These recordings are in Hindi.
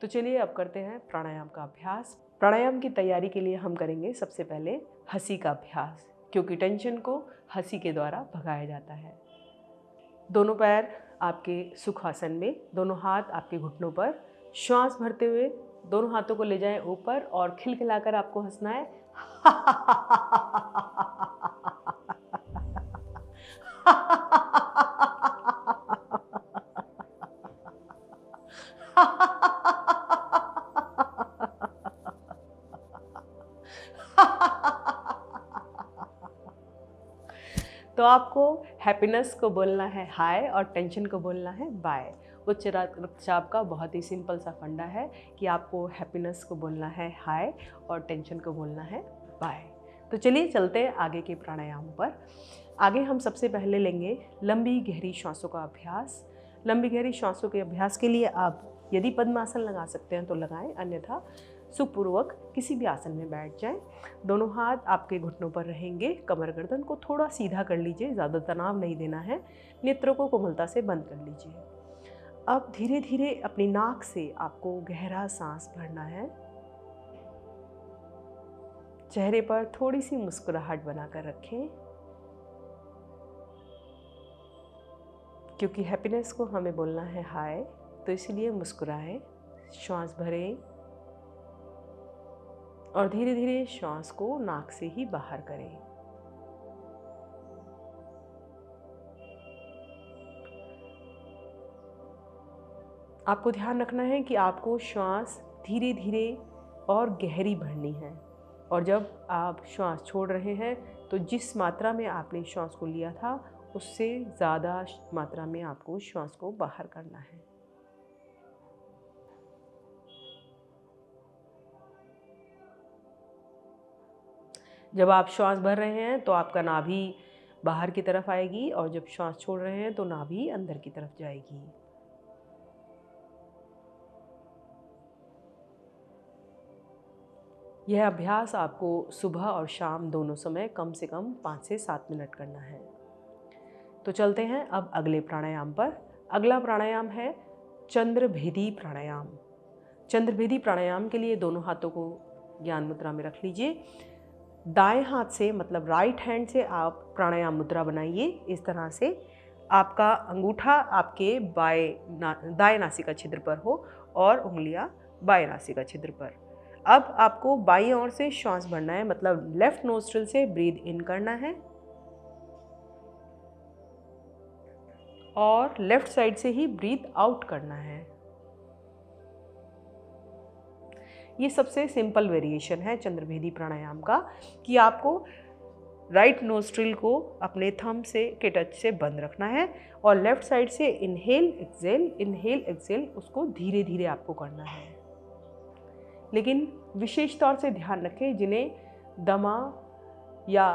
तो चलिए अब करते हैं प्राणायाम का अभ्यास। प्राणायाम की तैयारी के लिए हम करेंगे सबसे पहले हंसी का अभ्यास, क्योंकि टेंशन को हंसी के द्वारा भगाया जाता है। दोनों पैर आपके सुखासन में, दोनों हाथ आपके घुटनों पर। श्वास भरते हुए दोनों हाथों को ले जाएं ऊपर और खिलखिलाकर आपको हंसना है। तो आपको हैप्पीनेस को बोलना है हाय और टेंशन को बोलना है बाय। उच्च रक्तचाप का बहुत ही सिंपल सा फंडा है कि आपको हैप्पीनेस को बोलना है हाय और टेंशन को बोलना है बाय। तो चलिए चलते हैं आगे के प्राणायाम पर। आगे हम सबसे पहले लेंगे लंबी गहरी श्वासों का अभ्यास। लंबी गहरी श्वासों के अभ्यास के लिए आप यदि पद्मासन लगा सकते हैं तो लगाएं, अन्यथा सुखपूर्वक किसी भी आसन में बैठ जाएं। दोनों हाथ आपके घुटनों पर रहेंगे। कमर गर्दन को थोड़ा सीधा कर लीजिए, ज़्यादा तनाव नहीं देना है। नेत्रों को कोमलता से बंद कर लीजिए। अब धीरे धीरे अपनी नाक से आपको गहरा सांस भरना है। चेहरे पर थोड़ी सी मुस्कुराहट बनाकर रखें, क्योंकि हैप्पीनेस को हमें बोलना है हाय, तो इसलिए मुस्कुराएं। श्वास भरें और धीरे धीरे श्वास को नाक से ही बाहर करें। आपको ध्यान रखना है कि आपको श्वास धीरे धीरे और गहरी भरनी है, और जब आप श्वास छोड़ रहे हैं तो जिस मात्रा में आपने श्वास को लिया था उससे ज़्यादा मात्रा में आपको श्वास को बाहर करना है। जब आप श्वास भर रहे हैं तो आपका नाभि बाहर की तरफ आएगी, और जब श्वास छोड़ रहे हैं तो नाभि अंदर की तरफ जाएगी। यह अभ्यास आपको सुबह और शाम दोनों समय कम से कम 5 से 7 मिनट करना है। तो चलते हैं अब अगले प्राणायाम पर। अगला प्राणायाम है चंद्रभेदी प्राणायाम। चंद्रभेदी प्राणायाम के लिए दोनों हाथों को ज्ञान मुद्रा में रख लीजिए। दाएं हाथ से, मतलब राइट हैंड से आप प्राणायाम मुद्रा बनाइए। इस तरह से आपका अंगूठा आपके दाएं नासिका छिद्र पर हो और उंगलियां बाएं नासिका छिद्र पर। अब आपको बाईं ओर से श्वास भरना है, मतलब लेफ्ट नोस्ट्रिल से ब्रीद इन करना है और लेफ्ट साइड से ही ब्रीद आउट करना है। ये सबसे सिंपल वेरिएशन है चंद्रभेदी प्राणायाम का, कि आपको राइट नोस्ट्रिल को अपने थंब से के टच से बंद रखना है और लेफ्ट साइड से इनहेल एक्सेल उसको धीरे धीरे आपको करना है। लेकिन विशेष तौर से ध्यान रखें, जिन्हें दमा या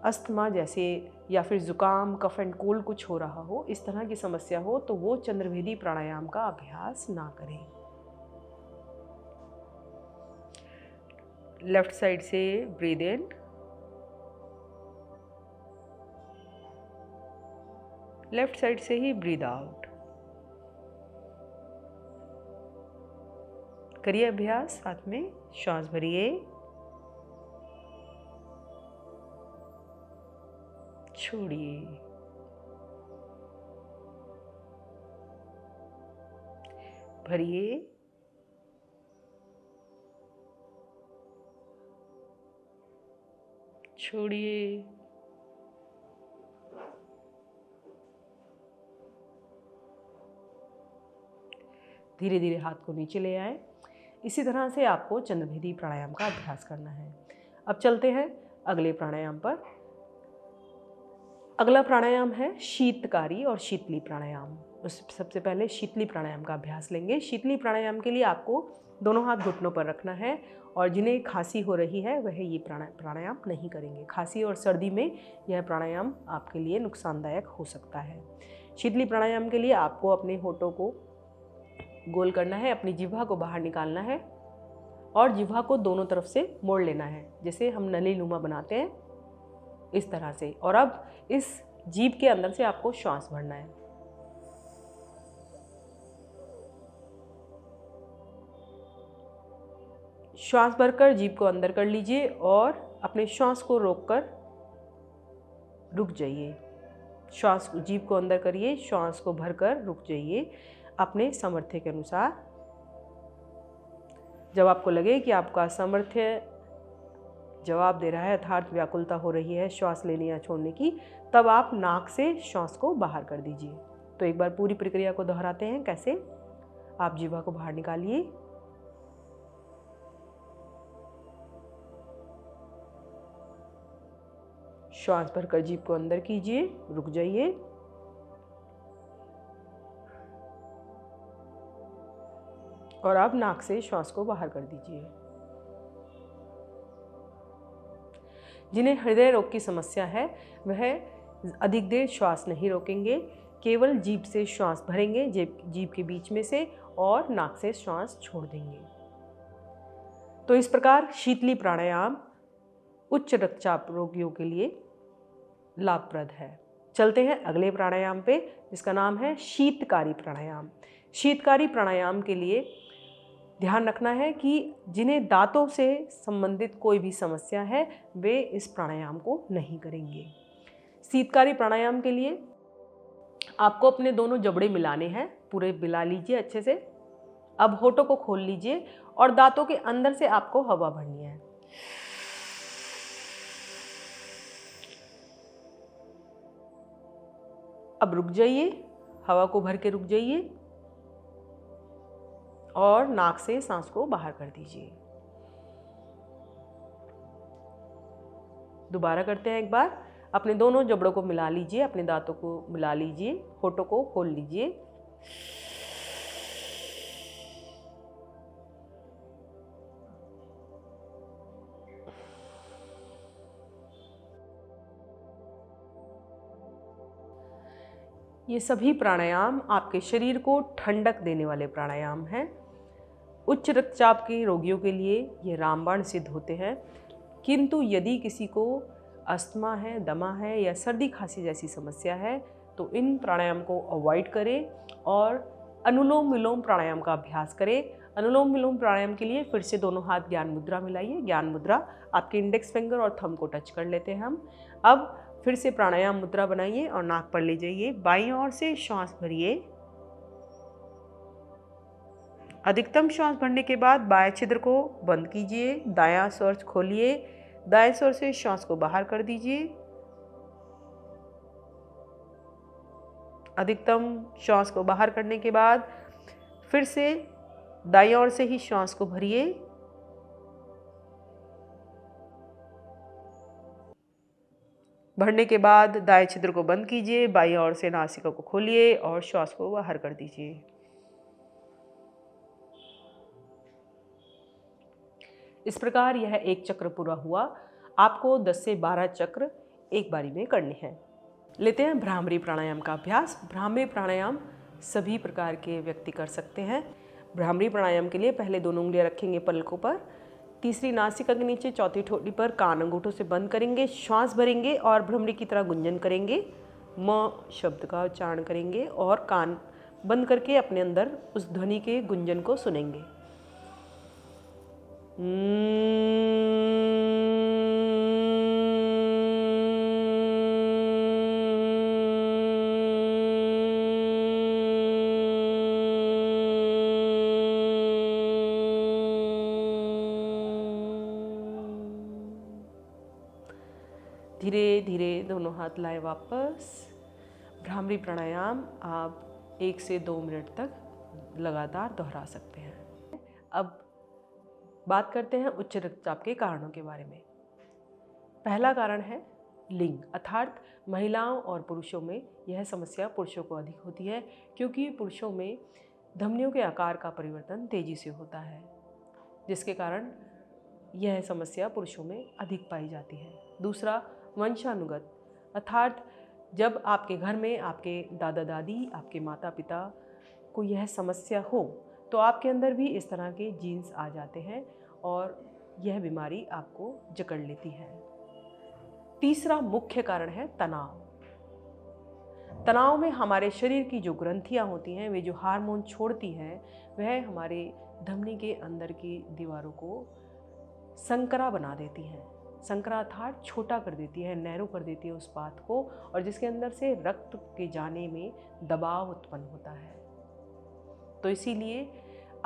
अस्थमा जैसे या फिर ज़ुकाम, कफ एंड कोल्ड कुछ हो रहा हो, इस तरह की समस्या हो, तो वो चंद्रभेदी प्राणायाम का अभ्यास ना करें। लेफ्ट साइड से ब्रीद इन, लेफ्ट साइड से ही ब्रीद आउट। करिए अभ्यास साथ में। श्वास भरिए, छोड़िए, भरिए, छोड़िए, धीरे धीरे हाथ को नीचे ले आए। इसी तरह से आपको चंद्रभेदी प्राणायाम का अभ्यास करना है। अब चलते हैं अगले प्राणायाम पर। अगला प्राणायाम है शीतकारी और शीतली प्राणायाम। सबसे पहले शीतली प्राणायाम का अभ्यास लेंगे। शीतली प्राणायाम के लिए आपको दोनों हाथ घुटनों पर रखना है, और जिन्हें खांसी हो रही है वह ये प्राणायाम नहीं करेंगे। खांसी और सर्दी में यह प्राणायाम आपके लिए नुकसानदायक हो सकता है। शीतली प्राणायाम के लिए आपको अपने होठों को गोल करना है, अपनी जिह्वा को बाहर निकालना है और जिह्वा को दोनों तरफ से मोड़ लेना है, जैसे हम नली नुमा बनाते हैं, इस तरह से। और अब इस जीभ के अंदर से आपको श्वास भरना है। श्वास भरकर जीभ को अंदर कर लीजिए और अपने श्वास को रोककर रुक जाइए। श्वास जीभ को अंदर करिए, श्वास को भरकर रुक जाइए अपने सामर्थ्य के अनुसार। जब आपको लगे कि आपका सामर्थ्य जवाब दे रहा है, अर्थात व्याकुलता हो रही है श्वास लेने या छोड़ने की, तब आप नाक से श्वास को बाहर कर दीजिए। तो एक बार पूरी प्रक्रिया को दोहराते हैं। कैसे? आप जीवा को बाहर निकालिए, श्वास भरकर जीभ को अंदर कीजिए, रुक जाइए, और आप नाक से श्वास को बाहर कर दीजिए। जिन्हें हृदय रोग की समस्या है वह अधिक देर श्वास नहीं रोकेंगे, केवल जीभ से श्वास भरेंगे, जीभ के बीच में से, और नाक से श्वास छोड़ देंगे। तो इस प्रकार शीतली प्राणायाम उच्च रक्तचाप रोगियों के लिए लाभप्रद है। चलते हैं अगले प्राणायाम पे, जिसका नाम है शीतकारी प्राणायाम। शीतकारी प्राणायाम के लिए ध्यान रखना है कि जिन्हें दांतों से संबंधित कोई भी समस्या है वे इस प्राणायाम को नहीं करेंगे। शीतकारी प्राणायाम के लिए आपको अपने दोनों जबड़े मिलाने हैं, पूरे मिला लीजिए अच्छे से। अब होठों को खोल लीजिए और दांतों के अंदर से आपको हवा भरनी है। अब रुक जाइए, हवा को भर के रुक जाइए और नाक से सांस को बाहर कर दीजिए। दोबारा करते हैं एक बार। अपने दोनों जबड़ों को मिला लीजिए, अपने दांतों को मिला लीजिए, होठों को खोल लीजिए। ये सभी प्राणायाम आपके शरीर को ठंडक देने वाले प्राणायाम हैं। उच्च रक्तचाप के रोगियों के लिए ये रामबाण सिद्ध होते हैं, किंतु यदि किसी को अस्थमा है, दमा है या सर्दी खांसी जैसी समस्या है तो इन प्राणायाम को अवॉइड करें और अनुलोम विलोम प्राणायाम का अभ्यास करें। अनुलोम विलोम प्राणायाम के लिए फिर से दोनों हाथ ज्ञान मुद्रा मिलाइए। ज्ञान मुद्रा आपके इंडेक्स फिंगर और थंब को टच कर लेते हैं हम। अब फिर से प्राणायाम मुद्रा बनाइए और नाक पर ले जाइए। बाईं ओर से श्वास भरिए। अधिकतम श्वास भरने के बाद बाएं छिद्र को बंद कीजिए, दायां स्वर खोलिए, दाएं स्वर से श्वास को बाहर कर दीजिए। अधिकतम श्वास को बाहर करने के बाद फिर से दाईं ओर से ही श्वास को भरिए। भरने के बाद दाएं छिद्र को बंद कीजिए, बाईं ओर से नासिका को खोलिए और श्वास को बाहर कर दीजिए। इस प्रकार यह एक चक्र पूरा हुआ। आपको 10 से 12 चक्र एक बारी में करने हैं। लेते हैं भ्रामरी प्राणायाम का अभ्यास। भ्रामरी प्राणायाम सभी प्रकार के व्यक्ति कर सकते हैं। भ्रामरी प्राणायाम के लिए पहले दोनों उंगलियां रखेंगे पलकों पर, तीसरी नासिका के नीचे, चौथी ठोड़ी पर, कान अंगूठों से बंद करेंगे, श्वास भरेंगे और भ्रमरी की तरह गुंजन करेंगे। म शब्द का उच्चारण करेंगे और कान बंद करके अपने अंदर उस ध्वनि के गुंजन को सुनेंगे। धीरे धीरे दोनों हाथ लाएं वापस। भ्रामरी प्राणायाम आप 1 से 2 मिनट तक लगातार दोहरा सकते हैं। अब बात करते हैं उच्च रक्तचाप के कारणों के बारे में। पहला कारण है लिंग, अर्थात महिलाओं और पुरुषों में यह समस्या पुरुषों को अधिक होती है, क्योंकि पुरुषों में धमनियों के आकार का परिवर्तन तेजी से होता है, जिसके कारण यह समस्या पुरुषों में अधिक पाई जाती है। दूसरा, वंशानुगत, अर्थात जब आपके घर में आपके दादा दादी, आपके माता पिता को यह समस्या हो तो आपके अंदर भी इस तरह के जीन्स आ जाते हैं और यह बीमारी आपको जकड़ लेती है। तीसरा मुख्य कारण है तनाव। तनाव में हमारे शरीर की जो ग्रंथियां होती हैं, वे जो हार्मोन छोड़ती हैं, वह हमारे धमनी के अंदर की दीवारों को संकरा बना देती हैं। संकरा अर्थात छोटा कर देती है, नैरो कर देती है उस बात को, और जिसके अंदर से रक्त के जाने में दबाव उत्पन्न होता है। तो इसीलिए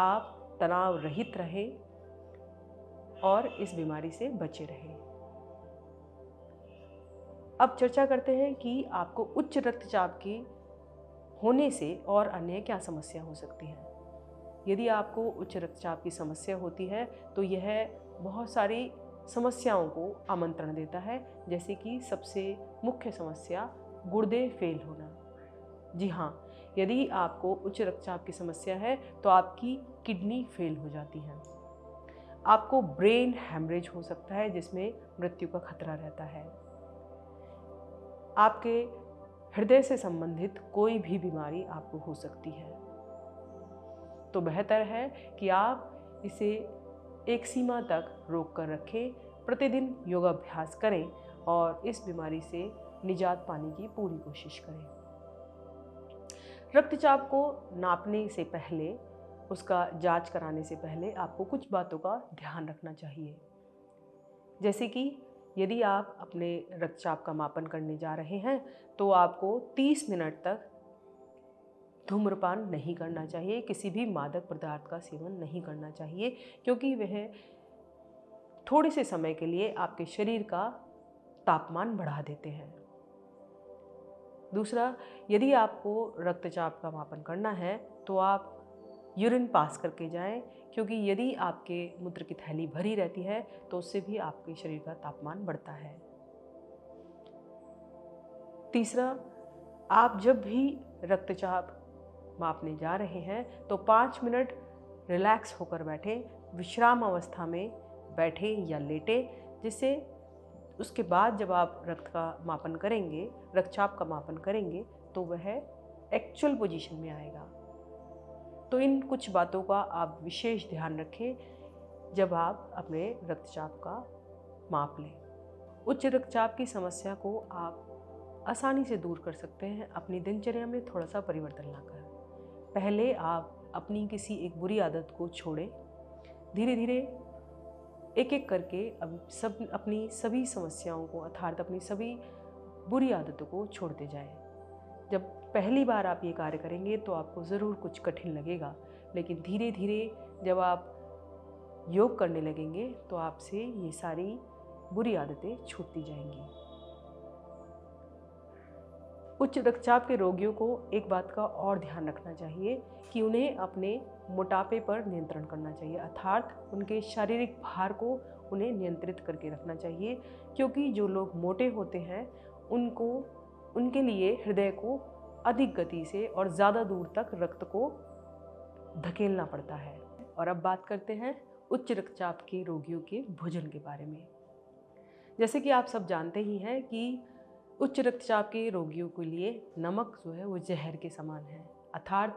आप तनाव रहित रहें और इस बीमारी से बचे रहें। अब चर्चा करते हैं कि आपको उच्च रक्तचाप के होने से और अन्य क्या समस्या हो सकती है। यदि आपको उच्च रक्तचाप की समस्या होती है तो यह बहुत सारी समस्याओं को आमंत्रण देता है, जैसे कि सबसे मुख्य समस्या गुर्दे फेल होना। जी हाँ, यदि आपको उच्च रक्तचाप की समस्या है तो आपकी किडनी फेल हो जाती है। आपको ब्रेन हैमरेज हो सकता है जिसमें मृत्यु का खतरा रहता है। आपके हृदय से संबंधित कोई भी बीमारी आपको हो सकती है। तो बेहतर है कि आप इसे एक सीमा तक रोक कर रखें, प्रतिदिन योगाभ्यास करें और इस बीमारी से निजात पाने की पूरी कोशिश करें। रक्तचाप को नापने से पहले, उसका जांच कराने से पहले आपको कुछ बातों का ध्यान रखना चाहिए। जैसे कि यदि आप अपने रक्तचाप का मापन करने जा रहे हैं तो आपको 30 मिनट तक धूम्रपान नहीं करना चाहिए, किसी भी मादक पदार्थ का सेवन नहीं करना चाहिए, क्योंकि वह थोड़े से समय के लिए आपके शरीर का तापमान बढ़ा देते हैं। दूसरा, यदि आपको रक्तचाप का मापन करना है तो आप यूरिन पास करके जाएं, क्योंकि यदि आपके मूत्र की थैली भरी रहती है तो उससे भी आपके शरीर का तापमान बढ़ता है। तीसरा, आप जब भी रक्तचाप मापने जा रहे हैं तो 5 मिनट रिलैक्स होकर बैठें, विश्राम अवस्था में बैठें या लेटें, जिससे उसके बाद जब आप रक्तचाप का मापन करेंगे तो वह एक्चुअल पोजीशन में आएगा। तो इन कुछ बातों का आप विशेष ध्यान रखें जब आप अपने रक्तचाप का माप लें। उच्च रक्तचाप की समस्या को आप आसानी से दूर कर सकते हैं अपनी दिनचर्या में थोड़ा सा परिवर्तन लाकर। पहले आप अपनी किसी एक बुरी आदत को छोड़ें, धीरे धीरे एक एक करके अपनी सभी समस्याओं को अर्थात अपनी सभी बुरी आदतों को छोड़ते जाएं। जब पहली बार आप ये कार्य करेंगे तो आपको ज़रूर कुछ कठिन लगेगा, लेकिन धीरे धीरे जब आप योग करने लगेंगे तो आपसे ये सारी बुरी आदतें छूटती जाएंगी। उच्च रक्तचाप के रोगियों को एक बात का और ध्यान रखना चाहिए कि उन्हें अपने मोटापे पर नियंत्रण करना चाहिए, अर्थात उनके शारीरिक भार को उन्हें नियंत्रित करके रखना चाहिए, क्योंकि जो लोग मोटे होते हैं उनके लिए हृदय को अधिक गति से और ज़्यादा दूर तक रक्त को धकेलना पड़ता है। और अब बात करते हैं उच्च रक्तचाप के रोगियों के भोजन के बारे में। जैसे कि आप सब जानते ही हैं कि उच्च रक्तचाप के रोगियों के लिए नमक जो है वो जहर के समान है, अर्थात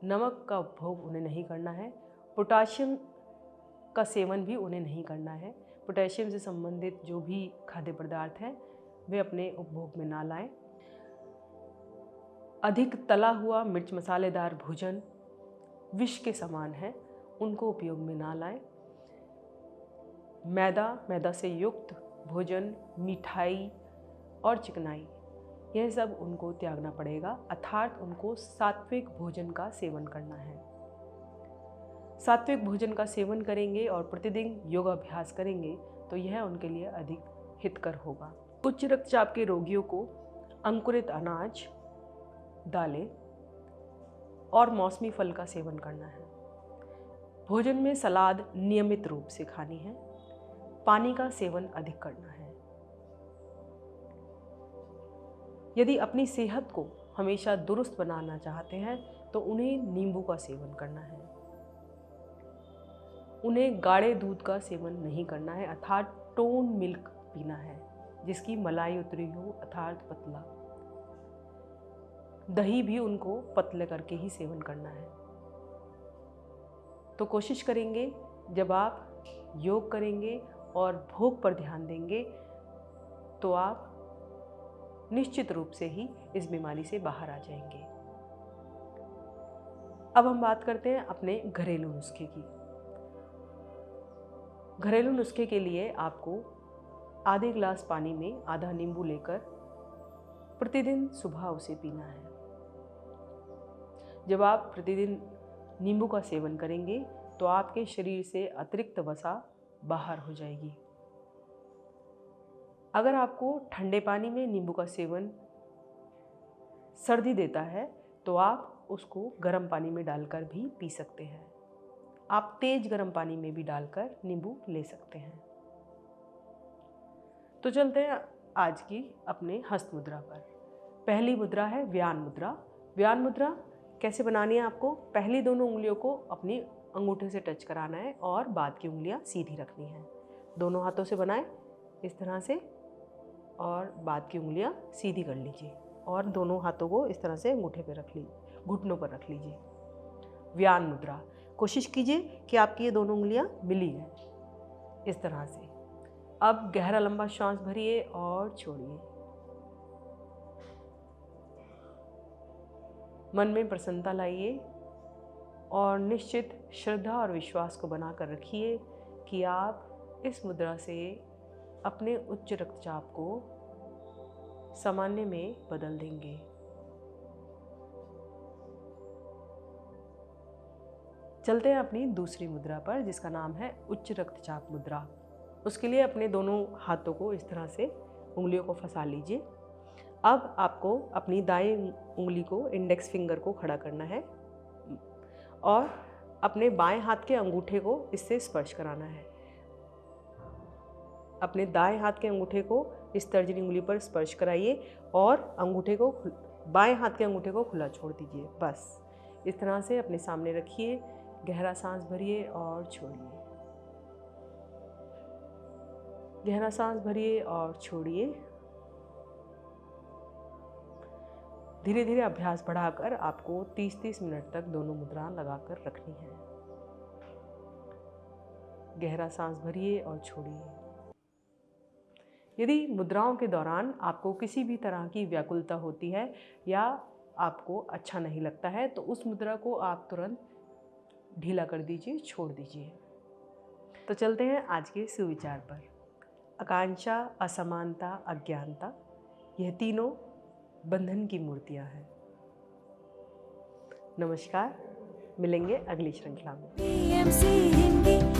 नमक का उपभोग उन्हें नहीं करना है। पोटाशियम का सेवन भी उन्हें नहीं करना है। पोटेशियम से संबंधित जो भी खाद्य पदार्थ हैं वे अपने उपभोग में ना लाएं। अधिक तला हुआ मिर्च मसालेदार भोजन विष के समान है, उनको उपयोग में ना लाएं। मैदा से युक्त भोजन, मिठाई और चिकनाई, यह सब उनको त्यागना पड़ेगा, अर्थात उनको सात्विक भोजन का सेवन करना है। सात्विक भोजन का सेवन करेंगे और प्रतिदिन योगाभ्यास करेंगे तो यह उनके लिए अधिक हितकर होगा। उच्च रक्तचाप के रोगियों को अंकुरित अनाज, दालें और मौसमी फल का सेवन करना है। भोजन में सलाद नियमित रूप से खानी है। पानी का सेवन अधिक करना है। यदि अपनी सेहत को हमेशा दुरुस्त बनाना चाहते हैं तो उन्हें नींबू का सेवन करना है। उन्हें गाढ़े दूध का सेवन नहीं करना है, अर्थात टोन मिल्क पीना है जिसकी मलाई उतरी हो, अर्थात पतला। दही भी उनको पतले करके ही सेवन करना है। तो कोशिश करेंगे जब आप योग करेंगे और भोग पर ध्यान देंगे तो आप निश्चित रूप से ही इस बीमारी से बाहर आ जाएंगे। अब हम बात करते हैं अपने घरेलू नुस्खे की। घरेलू नुस्खे के लिए आपको आधे गिलास पानी में आधा नींबू लेकर प्रतिदिन सुबह उसे पीना है। जब आप प्रतिदिन नींबू का सेवन करेंगे तो आपके शरीर से अतिरिक्त वसा बाहर हो जाएगी। अगर आपको ठंडे पानी में नींबू का सेवन सर्दी देता है तो आप उसको गर्म पानी में डालकर भी पी सकते हैं। आप तेज गर्म पानी में भी डालकर नींबू ले सकते हैं। तो चलते हैं आज की अपने हस्त मुद्रा पर। पहली मुद्रा है व्यान मुद्रा। व्यान मुद्रा कैसे बनानी है? आपको पहली दोनों उंगलियों को अपनी अंगूठे से टच कराना है और बाद की उंगलियां सीधी रखनी है। दोनों हाथों से बनाएं इस तरह से और बाद की उंगलियां सीधी कर लीजिए और दोनों हाथों को इस तरह से अंगूठे पर रख लीजिए, घुटनों पर रख लीजिए। व्यान मुद्रा। कोशिश कीजिए कि आपकी ये दोनों उंगलियां मिली रहें इस तरह से। अब गहरा लंबा सांस भरिए और छोड़िए। मन में प्रसन्नता लाइए और निश्चित श्रद्धा और विश्वास को बनाकर रखिए कि आप इस मुद्रा से अपने उच्च रक्तचाप को सामान्य में बदल देंगे। चलते हैं अपनी दूसरी मुद्रा पर जिसका नाम है उच्च रक्तचाप मुद्रा। उसके लिए अपने दोनों हाथों को इस तरह से उंगलियों को फंसा लीजिए। अब आपको अपनी दाएं उंगली को, इंडेक्स फिंगर को खड़ा करना है और अपने बाएं हाथ के अंगूठे को इससे स्पर्श कराना है। अपने दाएं हाथ के अंगूठे को इस तर्जनी उंगली पर स्पर्श कराइए और अंगूठे को, बाएं हाथ के अंगूठे को खुला छोड़ दीजिए। बस इस तरह से अपने सामने रखिए। गहरा सांस भरिए और छोड़िए। गहरा सांस भरिए और छोड़िए। धीरे धीरे अभ्यास बढ़ाकर आपको 30-30 मिनट तक दोनों मुद्रा लगाकर रखनी है। गहरा सांस भरिए और छोड़िए। यदि मुद्राओं के दौरान आपको किसी भी तरह की व्याकुलता होती है या आपको अच्छा नहीं लगता है तो उस मुद्रा को आप तुरंत ढीला कर दीजिए, छोड़ दीजिए। तो चलते हैं आज के सुविचार पर। आकांक्षा, असमानता, अज्ञानता, यह तीनों बंधन की मूर्तियां हैं। नमस्कार, मिलेंगे अगली श्रृंखला में।